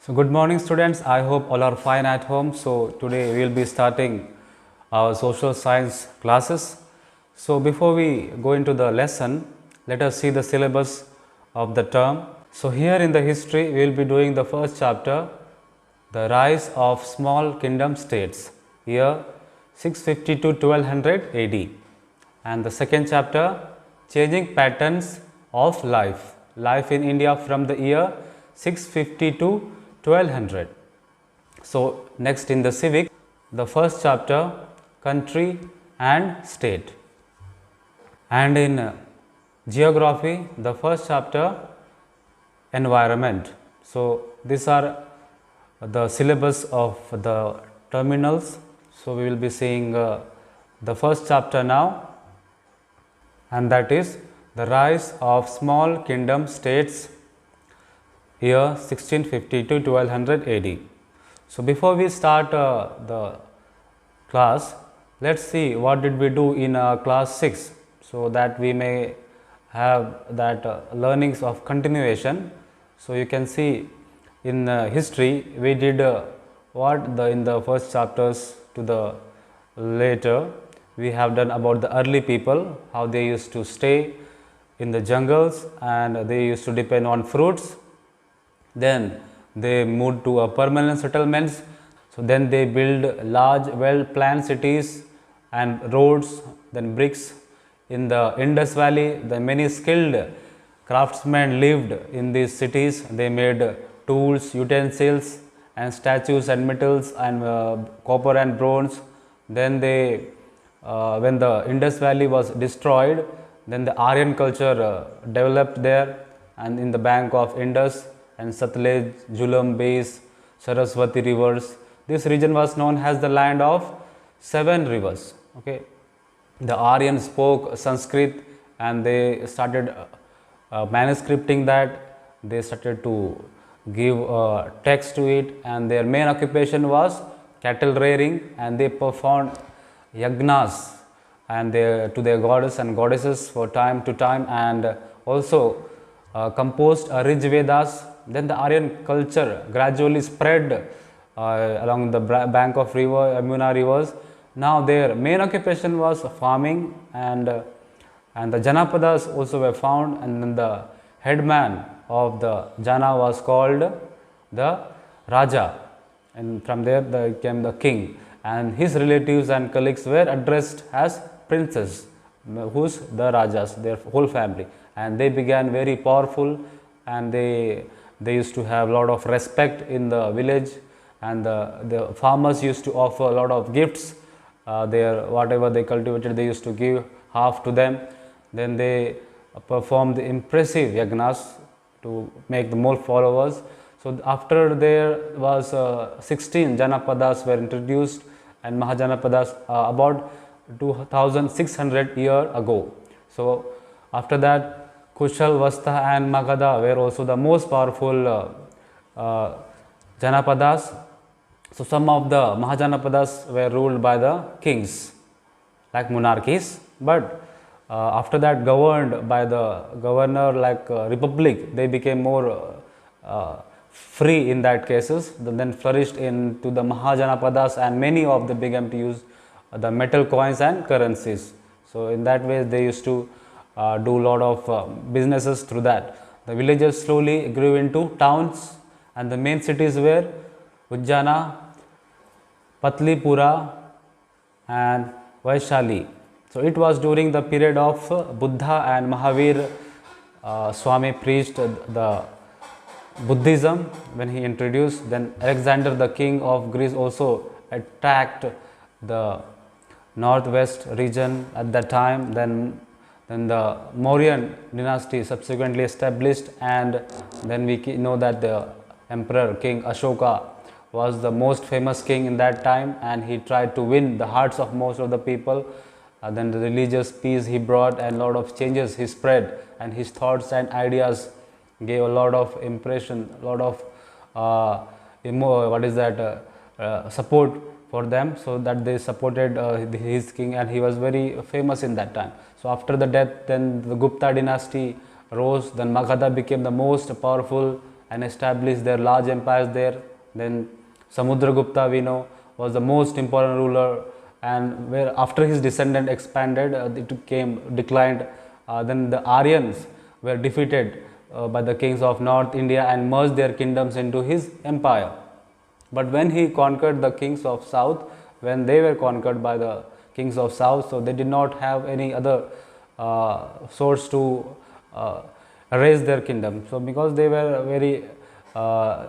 So good morning students, I hope all are fine at home. So today we will be starting our social science classes. So before we go into the lesson, let us see the syllabus of the term. So here in the history we will be doing the first chapter, the rise of small kingdom states, year 650 to 1200 AD, and the second chapter, changing patterns of life in India from the year 650 to 1200. So next in the civic, the first chapter, country and state, and in geography, the first chapter, environment. So these are the syllabus of the terminals. So we will be seeing the first chapter now, and that is the rise of small kingdom states, year 1650 to 1200 AD. So before we start the class, let's see what did we do in class 6, so that we may have that learnings of continuation. So you can see in history we did in the first chapters to the later we have done about the early people, how they used to stay in the jungles and they used to depend on fruits. Then they moved to a permanent settlements. So then they build large well planned cities and roads, then bricks. In the Indus Valley, the many skilled craftsmen lived in these cities. They made tools, utensils and statues and metals and copper and bronze. Then they when the Indus Valley was destroyed, then the Aryan culture developed there, and in the bank of Indus and Satluj, Jhelum bays, Saraswati rivers. This region was known as the land of 7 rivers. Okay, the Aryans spoke Sanskrit and they started manuscripting that. They started to give text to it, and their main occupation was cattle rearing, and they performed yagnas and to their goddess and goddesses for time to time, and also composed rich Vedas. Then the Aryan culture gradually spread along the bank of Yamuna rivers. Now their main occupation was farming, and the Janapadas also were found, and then the headman of the Jana was called the Raja, and from there they came the king, and his relatives and colleagues were addressed as princes, who's the Rajas, their whole family, and they began very powerful, and they used to have a lot of respect in the village, and the farmers used to offer a lot of gifts. Their whatever they cultivated, they used to give half to them. Then they performed the impressive yagnas to make the more followers. So after there was 16 Janapadas were introduced, and Mahajanapadas about 2600 years ago. So after that, Kushal, Vastha and Magadha were also the most powerful Janapadas. So some of the Mahajanapadas were ruled by the kings, like monarchies, but after that governed by the governor like republic. They became more free in that cases, then flourished into the Mahajanapadas, and many of them began to use the metal coins and currencies. So in that way they used to do a lot of businesses through that. The villages slowly grew into towns, and the main cities were Ujjana, Patlipura and Vaishali. So it was during the period of Buddha and Mahavir Swami preached the Buddhism when he introduced. Then Alexander the king of Greece also attacked the northwest region at that time. Then the Mauryan dynasty subsequently established, and then we know that the emperor King Ashoka was the most famous king in that time, and he tried to win the hearts of most of the people. Then the religious peace he brought, and a lot of changes he spread, and his thoughts and ideas gave a lot of impression, a lot of support for them, so that they supported his king, and he was very famous in that time. So after the death, then the Gupta dynasty rose. Then Magadha became the most powerful and established their large empires there. Then Samudragupta, we know, was the most important ruler, and where after his descendant expanded, it came declined. Then the Aryans were defeated by the kings of North India and merged their kingdoms into his empire. But when he conquered the kings of South, when they were conquered by the kings of South, so they did not have any other source to raise their kingdom. So because they were very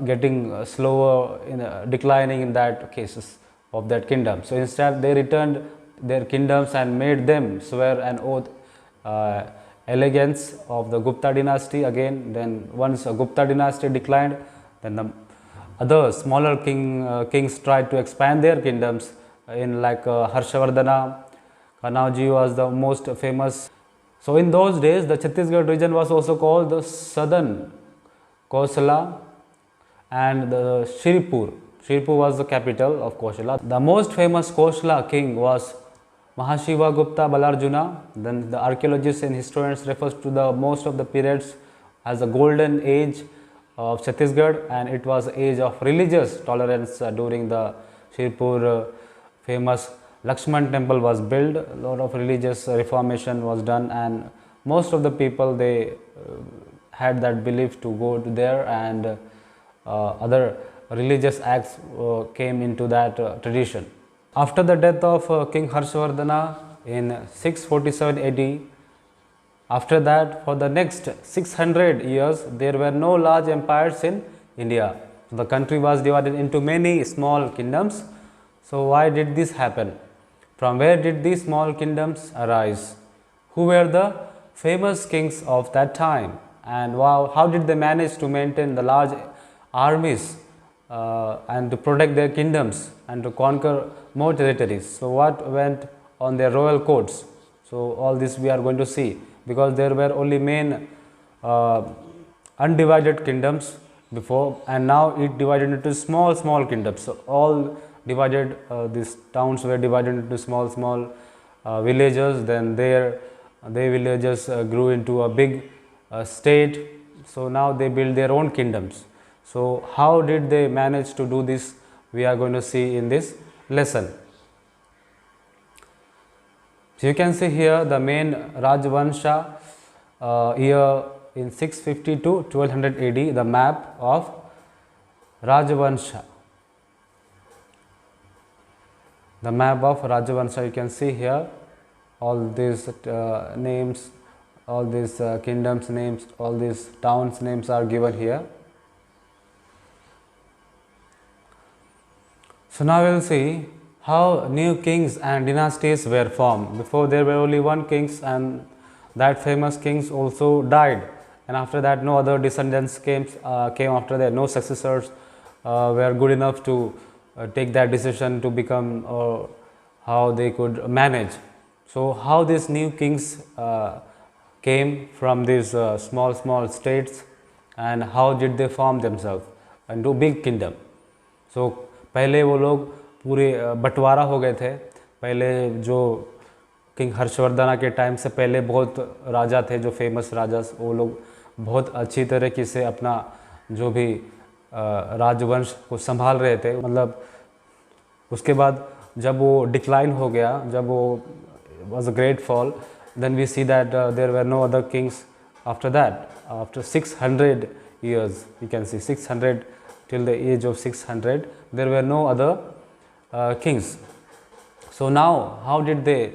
getting slower in declining in that cases of that kingdom, so instead they returned their kingdoms and made them swear an oath, allegiance of the Gupta dynasty again. Then once a Gupta dynasty declined, then the other smaller kings tried to expand their kingdoms in like Harshavardhana. Kanauji was the most famous. So in those days, the Chhattisgarh region was also called the Southern Kosala and the Shiripur. Shiripur was the capital of Kosala. The most famous Kosala king was Mahashiva Gupta Balarjuna. Then the archaeologists and historians refers to the most of the periods as the golden age of Chhattisgarh, and it was the age of religious tolerance during the Shiripur. Famous Lakshman temple was built, a lot of religious reformation was done, and most of the people they had that belief to go to there, and other religious acts came into that tradition. After the death of King Harshavardhana in 647 AD, after that for the next 600 years there were no large empires in India. So the country was divided into many small kingdoms. So why did this happen? From where did these small kingdoms arise? Who were the famous kings of that time, and how did they manage to maintain the large armies and to protect their kingdoms and to conquer more territories? So what went on their royal courts? So all this we are going to see, because there were only main undivided kingdoms before, and now it divided into small kingdoms. So all divided, these towns were divided into small villages. Then their villages grew into a big state. So now they build their own kingdoms. So how did they manage to do this? We are going to see in this lesson. So you can see here the main Rajvansha year in 650 to 1200 AD, the map of Rajvansha. The map of Rajavansha, you can see here all these names, all these kingdoms names, all these towns names are given here. So now we will see how new kings and dynasties were formed. Before there were only one kings, and that famous kings also died, and after that no other descendants came after that. No successors were good enough to take that decision to become, or how they could manage. So how these new kings came from these small states, and how did they form themselves into big kingdom? So पहले वो लोग पूरे बंटवारा हो गए थे. पहले जो किंग हर्षवर्धना के टाइम से पहले बहुत राजा थे, जो फेमस राजा, वो लोग बहुत अच्छी तरीके से अपना जो भी राजवंश को संभाल रहे थे. मतलब उसके बाद जब वो डिक्लाइन हो गया, जब वो was a great fall, then we see that there were no other kings after that. After 600 years, you can see 600 till the age of 600, there were no other kings. So now how did they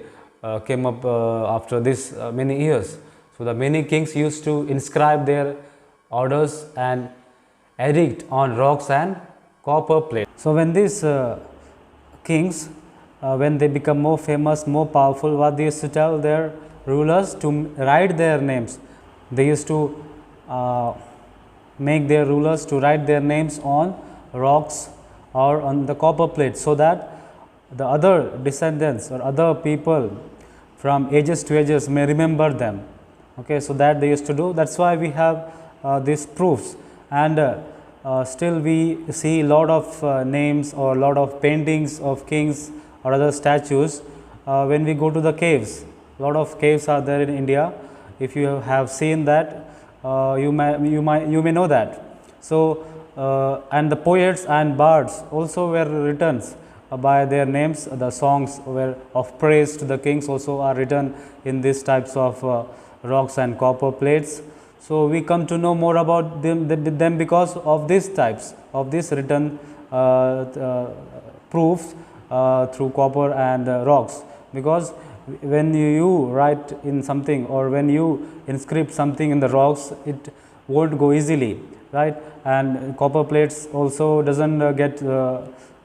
came up after this many years? So the many kings used to inscribe their orders and edict on rocks and copper plates. So when these kings, when they become more famous, more powerful, what they used to tell their rulers to write their names. They used to make their rulers to write their names on rocks or on the copper plates, so that the other descendants or other people from ages to ages may remember them. Okay, so that they used to do. That's why we have these proofs, and still we see a lot of names or a lot of paintings of kings or other statues when we go to the caves. A lot of caves are there in India. If you have seen that, you may know that. So and the poets and bards also were written by their names. The songs were of praise to the kings also are written in these types of rocks and copper plates. So we come to know more about them because of these types of this written proofs through copper and rocks. Because when you write in something or when you inscribe something in the rocks, it won't go easily, right? And copper plates also doesn't get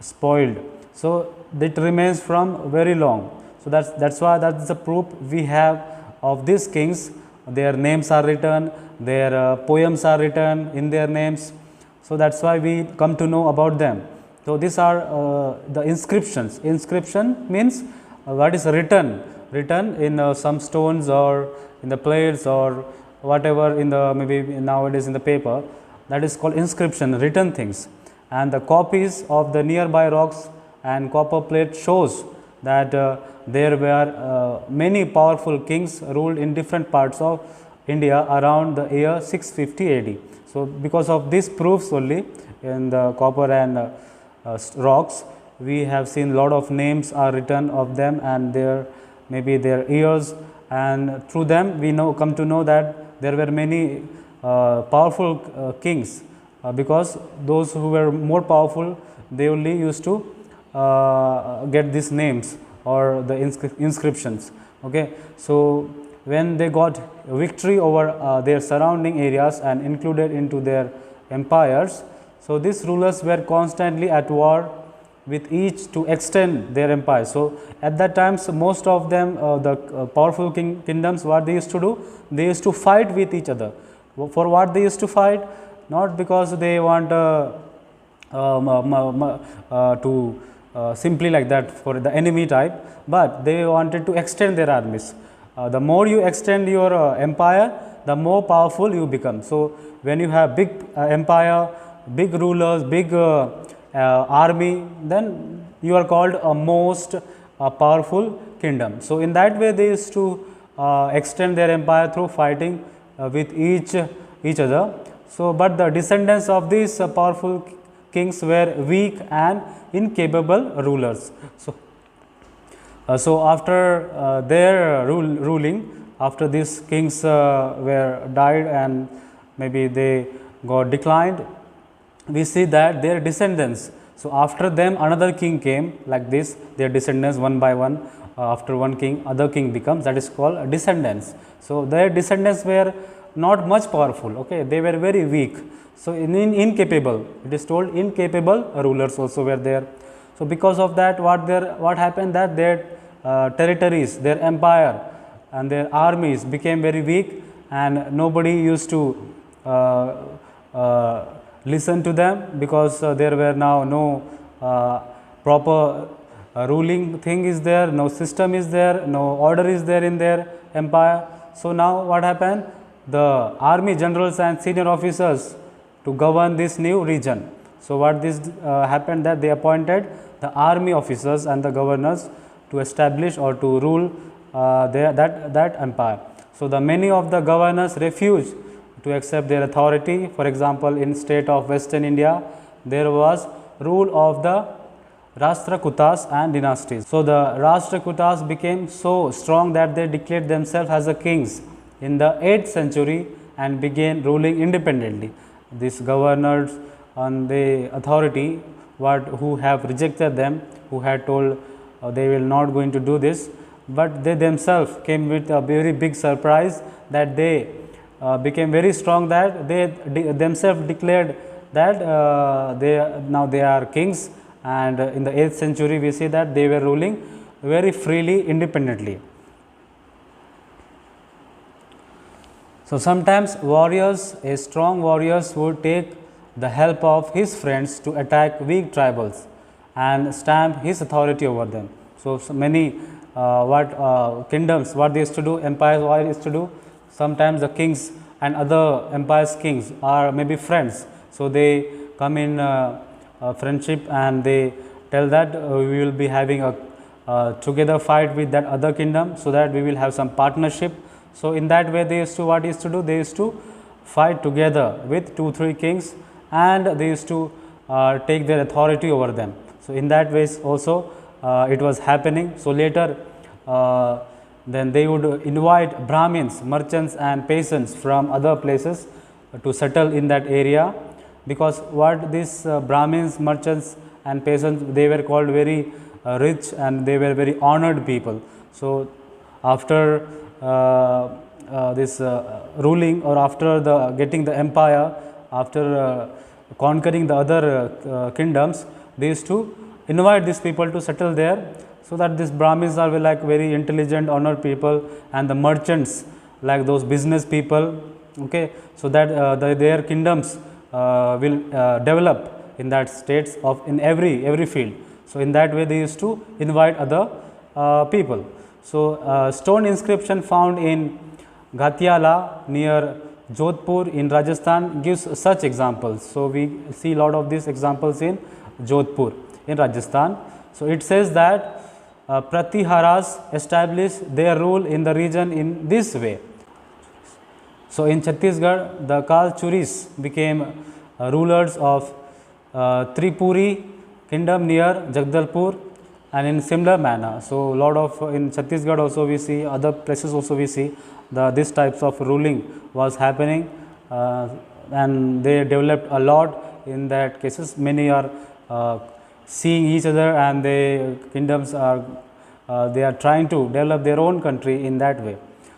spoiled, so it remains from very long. So that's why that's the proof we have of these kings. Their names are written, their poems are written in their names. So that's why we come to know about them. So these are the inscriptions. Inscription means what is written in some stones or in the plates or whatever in the maybe nowadays in the paper. That is called inscription, written things. And the copies of the nearby rocks and copper plate shows that there were many powerful kings ruled in different parts of India around the year 650 AD. So because of these proofs only in the copper and rocks, we have seen lot of names are written of them and their maybe their years, and through them we come to know that there were many powerful kings, because those who were more powerful, they only used to get these names or the inscriptions. Okay, so when they got victory over their surrounding areas and included into their empires, so these rulers were constantly at war with each to extend their empire. So at that time, so most of them, the powerful kingdoms, what they used to do, they used to fight with each other. For what they used to fight? Not because they want to simply like that for the enemy type, but they wanted to extend their armies. The more you extend your empire, the more powerful you become. So when you have big empire, big rulers, big army, then you are called a most powerful kingdom. So in that way, they used to extend their empire through fighting with each other. So but the descendants of these powerful kings were weak and incapable rulers. So after their ruling, after these kings were died and maybe they got declined, we see that their descendants, so after them another king came like this, their descendants one by one, after one king other king becomes, that is called descendants. So their descendants were not much powerful, okay, they were very weak. So incapable, it is told incapable rulers also were there. So because of that, what happened, that their territories, their empire and their armies became very weak, and nobody used to listen to them, because there were now no proper ruling thing is there, no system is there, no order is there in their empire. So now what happened, the army generals and senior officers to govern this new region. So what this happened, that they appointed the army officers and the governors to establish or to rule that empire. So the many of the governors refused to accept their authority. For example, in state of Western India, there was rule of the Rashtrakutas and dynasties. So the Rashtrakutas became so strong that they declared themselves as the kings in the 8th century and began ruling independently. These governors on the authority who have rejected them, who had told they will not going to do this, but they themselves came with a very big surprise, that they became very strong, that they themselves declared that now they are kings, and in the 8th century we see that they were ruling very freely, independently. So sometimes warriors, a strong warriors would take the help of his friends to attack weak tribals and stamp his authority over them. So many kingdoms, what they used to do, empires, what used to do, sometimes the kings and other empires kings are maybe friends. So they come in friendship and they tell that we will be having a together fight with that other kingdom, so that we will have some partnership. So in that way they used to, what used to do, they used to fight together with 2-3 kings, and they used to take their authority over them. So, in that ways also it was happening. So, later then they would invite Brahmins, merchants and peasants from other places to settle in that area, because what these Brahmins, merchants and peasants, they were called very rich and they were very honored people. So, after this ruling, or after the getting the empire, after conquering the other kingdoms, they used to invite these people to settle there. So, that these Brahmins are like very intelligent, honored people, and the merchants like those business people. Okay. So, that their kingdoms will develop in that states of in every field. So, in that way they used to invite other people. So, stone inscription found in Gatiala near Jodhpur in Rajasthan gives such examples. So, we see a lot of these examples in Jodhpur in Rajasthan. So, it says that Pratiharas established their rule in the region in this way. So, in Chhattisgarh, the Kalchuris became rulers of Tripuri kingdom near Jagdalpur, and in similar manner. So, lot of in Chhattisgarh also we see, other places also we see this types of ruling was happening, and they developed a lot in that cases. Many are seeing each other, and the kingdoms are they are trying to develop their own country in that way.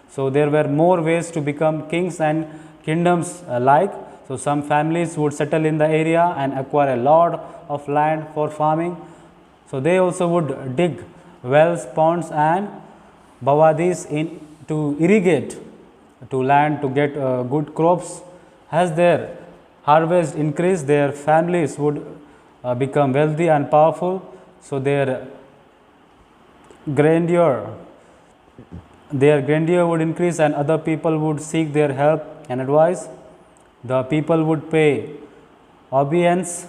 So, there were more ways to become kings and kingdoms alike. So, some families would settle in the area and acquire a lot of land for farming. So, they also would dig wells, ponds and bawadis in to irrigate to land to get good crops. As their harvest increased, their families would become wealthy and powerful. So, their grandeur would increase, and other people would seek their help and advice. The people would pay obeisance.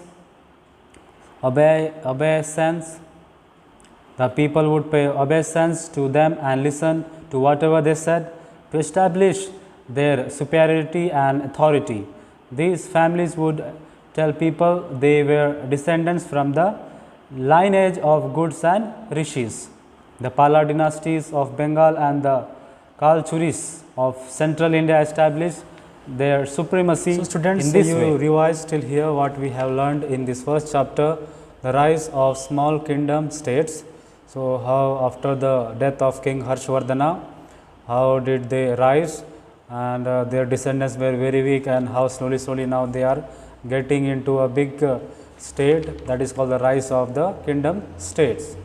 The people would pay obeisance to them and listen to whatever they said to establish their superiority and authority. These families would tell people they were descendants from the lineage of gods and rishis. The Pala dynasties of Bengal and the Kalchuris of central India established their supremacy. So, students, in this you revise till here what we have learned in this first chapter, the rise of small kingdom states. So, how after the death of King Harshvardhana, how did they rise, and their descendants were very weak, and how slowly now they are getting into a big state, that is called the rise of the kingdom states.